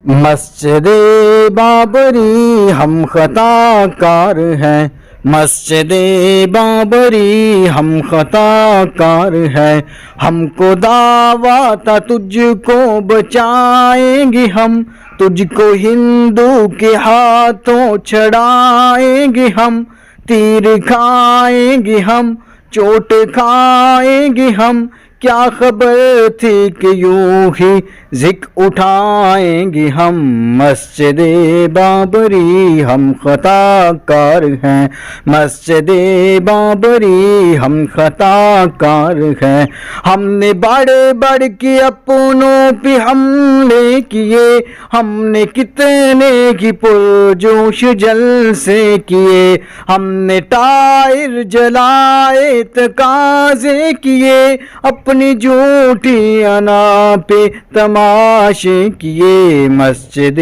مسجد بابری ہم خطا کار ہیں، مسجد بابری ہم خطا کار ہیں، ہم کو دعویٰ تھا تجھ کو بچائیں گے ہم، تجھ کو ہندو کے ہاتھوں چھڑائیں گے ہم، تیر کھائیں گے ہم، چوٹ کھائیں گے ہم، کیا خبر تھی کہ یوں ہی ذک اٹھائیں گے ہم۔ مسجد بابری ہم خطا کار ہیں، مسجد بابری ہم خطا کار ہیں، ہم نے بڑھ بڑھ کے اپنوں پہ حملے کیے، ہم نے کتنے کی پرجوش جلسے کیے، ہم نے ٹائر جلائے تقاضے کیے، اپنی جھوٹی انا پہ تماشے کیے۔ مسجد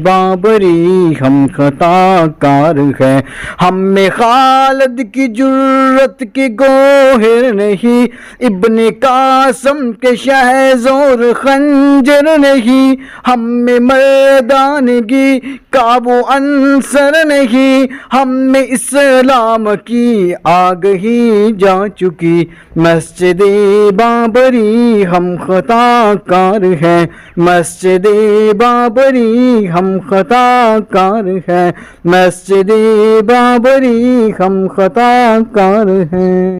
بابری ہم خطا کار ہیں، ہم میں خالد کی جرت کے گوہر نہیں، ابن قاسم کے شہزور خنجر نہیں، ہم میں مردانگی کا وہ عنصر نہیں، ہم میں اسلام کی آگ ہی جا چکی۔ مسجد بابری ہم خطا کار ہیں، مسجد بابری ہم خطا کار ہیں، مسجد بابری ہم خطا کار ہیں۔